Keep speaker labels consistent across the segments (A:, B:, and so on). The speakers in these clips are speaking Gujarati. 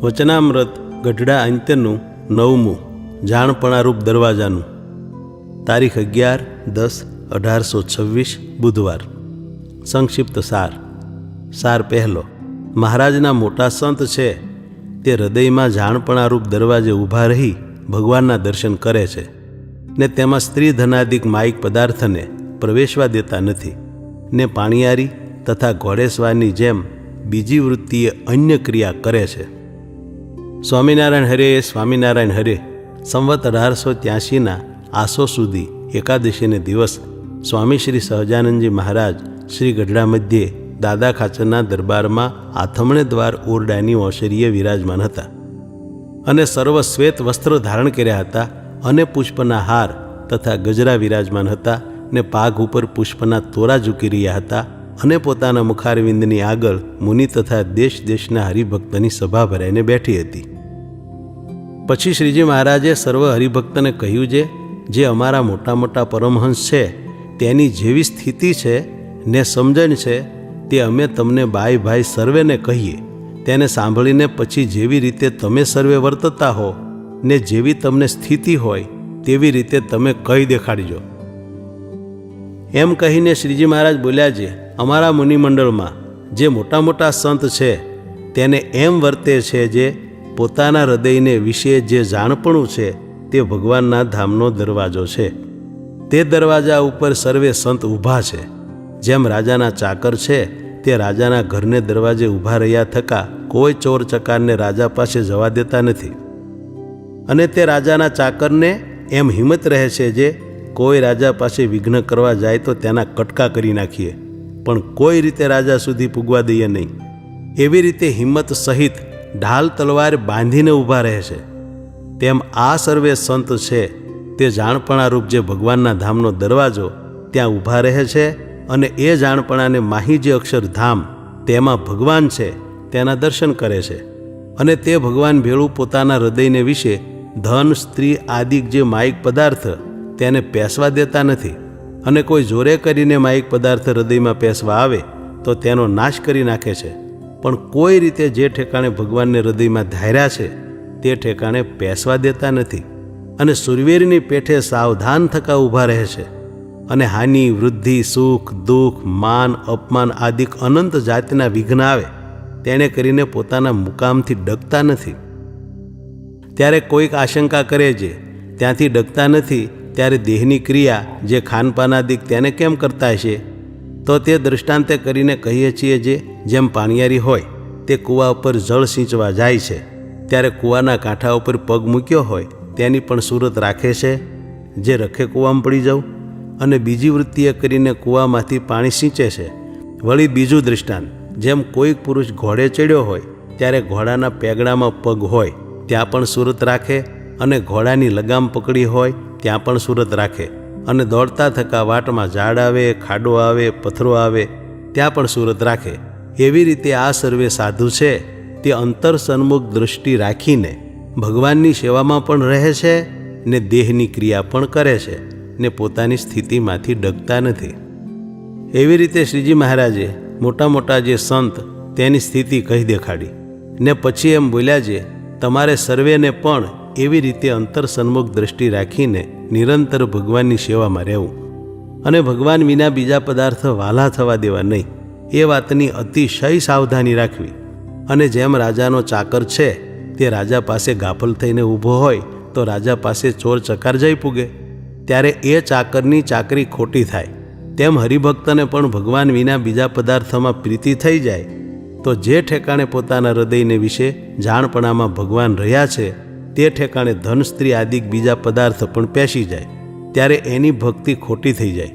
A: વચનામૃત ગઢડા અંત્યનું 9મું જાણપણારૂપ દરવાજાનું. તારીખ 11-10-1826 બુધવાર. સંક્ષિપ્ત સાર પહેલો. મહારાજના મોટા સંત છે તે હૃદયમાં જાણપણારૂપ દરવાજે ઊભા રહી ભગવાનના દર્શન કરે છે ને તેમાં સ્ત્રી ધનાદિક માયિક પદાર્થને પ્રવેશવા દેતા નથી ને પાણીયારી તથા ઘોડેસવારની જેમ બીજી વૃત્તિએ અન્ય ક્રિયા કરે છે. સ્વામિનારાયણ હરે સ્વામિનારાયણ હરે. સંવત 1883ના આસો સુધી એકાદશીને દિવસ સ્વામી શ્રી સહજાનંદજી મહારાજ શ્રી ગઢડા મધ્યે દાદા ખાચરના દરબારમાં આથમણે દ્વાર ઓરડાની ઓસરીએ વિરાજમાન હતા અને સર્વ શ્વેત વસ્ત્ર ધારણ કર્યા હતા અને પુષ્પના હાર તથા ગજરા વિરાજમાન હતા ને પાઘ ઉપર પુષ્પના તોરા ઝૂકી રહ્યા હતા અને પોતાના મુખારવિંદની આગળ મુનિ તથા દેશ દેશના હરિભક્તની સભા ભરાઈને બેઠી હતી. પછી શ્રીજી મહારાજે સર્વ હરિભક્તને કહ્યું જે અમારા મોટા મોટા પરમહંસ છે તેની જેવી સ્થિતિ છે ને સમજણ છે તે અમે તમને બાઈ ભાઈ સર્વેને કહીએ. તેને સાંભળીને પછી જેવી રીતે તમે સર્વે વર્તતા હો ને જેવી તમને સ્થિતિ હોય તેવી રીતે તમે કહી દેખાડજો. એમ કહીને શ્રીજી મહારાજ બોલ્યા છે, અમારા મુનિમંડળમાં જે મોટા મોટા સંત છે તેને એમ વર્તે છે જે પોતાના હૃદયને વિશે જે જાણપણું છે તે ભગવાનના ધામનો દરવાજો છે. તે દરવાજા ઉપર સર્વે સંત ઊભા છે. જેમ રાજાના ચાકર છે તે રાજાના ઘરને દરવાજે ઊભા રહ્યા થકા કોઈ ચોર ચકારને રાજા પાસે જવા દેતા નથી અને તે રાજાના ચાકરને એમ હિંમત રહે છે જે કોઈ રાજા પાસે વિઘ્ન કરવા જાય તો તેના કટકા કરી નાખીએ પણ કોઈ રીતે રાજા સુધી પૂગવા દઈએ નહીં. એવી રીતે હિંમત સહિત ઢાલ તલવાર બાંધીને ઊભા રહે છે. તેમ આ સર્વે સંત છે તે જાણપણારૂપ જે ભગવાનના ધામનો દરવાજો ત્યાં ઊભા રહે છે અને એ જાણપણાને માહી જે અક્ષરધામ તેમાં ભગવાન છે તેના દર્શન કરે છે અને તે ભગવાન ભેળું પોતાના હૃદયને વિશે ધન સ્ત્રી આદિક જે માયિક પદાર્થ તેને પેસવા દેતા નથી અને કોઈ જોરે કરીને માયિક પદાર્થ હૃદયમાં પેસવા આવે તો તેનો નાશ કરી નાખે છે પણ કોઈ રીતે જે ઠેકાણે ભગવાનને હૃદયમાં ધાર્યા છે તે ઠેકાણે પેસવા દેતા નથી અને સુરવીરની પેઠે સાવધાન થકા ઊભા રહે છે અને હાનિ વૃદ્ધિ સુખ દુઃખ માન અપમાન આદિક અનંત જાતિના વિઘ્ન આવે તેણે કરીને પોતાના મુકામથી ડગતા નથી. ત્યારે કોઈક આશંકા કરે છે ત્યાંથી ડગતા નથી ત્યારે દેહની ક્રિયા જે ખાનપાનાદિક તેને કેમ કરતા હશે? તો તે દૃષ્ટાંતે કરીને કહીએ છીએ જેમ પાણીયારી હોય તે કૂવા ઉપર જળ સિંચવા જાય છે ત્યારે કૂવાના કાંઠા ઉપર પગ મૂક્યો હોય તેની પણ સુરત રાખે છે જે રખે કૂવામાં પડી જાઉં અને બીજી વૃત્તિએ કરીને કૂવામાંથી પાણી સિંચે છે. વળી બીજું દૃષ્ટાંત, જેમ કોઈક પુરુષ ઘોડે ચડ્યો હોય ત્યારે ઘોડાના પેગડામાં પગ હોય ત્યાં પણ સુરત રાખે અને ઘોડાની લગામ પકડી હોય ત્યાં પણ સુરત રાખે અને દોડતા થકા વાટમાં ઝાડ આવે ખાડો આવે પથ્થરો આવે ત્યાં પણ સુરત રાખે. એવી રીતે આ સર્વે સાધુ છે તે અંતર સન્મુખ દૃષ્ટિ રાખીને ભગવાનની સેવામાં પણ રહે છે ને દેહની ક્રિયા પણ કરે છે ને પોતાની સ્થિતિમાંથી ડગતા નથી. એવી રીતે શ્રીજી મહારાજે મોટા મોટા જે સંત તેની સ્થિતિ કહી દેખાડી ને પછી એમ બોલ્યા છે, તમારે સર્વેને પણ એવી રીતે અંતર સન્મુખ દૃષ્ટિ રાખીને નિરંતર ભગવાનની સેવામાં રહેવું અને ભગવાન વિના બીજા પદાર્થ વાલા થવા દેવા નહીં એ વાતની અતિશય સાવધાની રાખવી. અને જેમ રાજાનો ચાકર છે તે રાજા પાસે ગાફલ થઈને ઊભો હોય તો રાજા પાસે ચોર ચકાર જઈ પૂગે ત્યારે એ ચાકરની ચાકરી ખોટી થાય. તેમ હરિભક્તને પણ ભગવાન વિના બીજા પદાર્થોમાં પ્રીતિ થઈ જાય તો જે ઠેકાણે પોતાના હૃદયને વિશે જાણપણામાં ભગવાન રહ્યા છે તે ઠેકાણે ધન સ્ત્રી આદિક બીજા પદાર્થ પણ પેસી જાય ત્યારે એની ભક્તિ ખોટી થઈ જાય.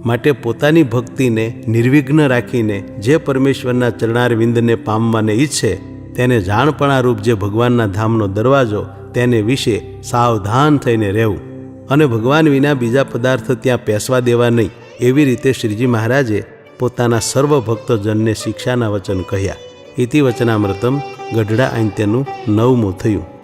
A: માટે પોતાની ભક્તિને નિર્વિઘ્ન રાખીને જે પરમેશ્વરના ચરણારવિંદને પામવાને ઈચ્છે તેને જાણપણારૂપ જે ભગવાનના ધામનો દરવાજો તેને વિશે સાવધાન થઈને રહેવું અને ભગવાન વિના બીજા પદાર્થ ત્યાં પેસવા દેવા નહીં. એવી રીતે શ્રીજી મહારાજે પોતાના સર્વ ભક્તજનને શિક્ષાના વચન કહ્યા. ઇતિ વચનામૃતમ ગઢડા અંત્યનું 9મું થયું.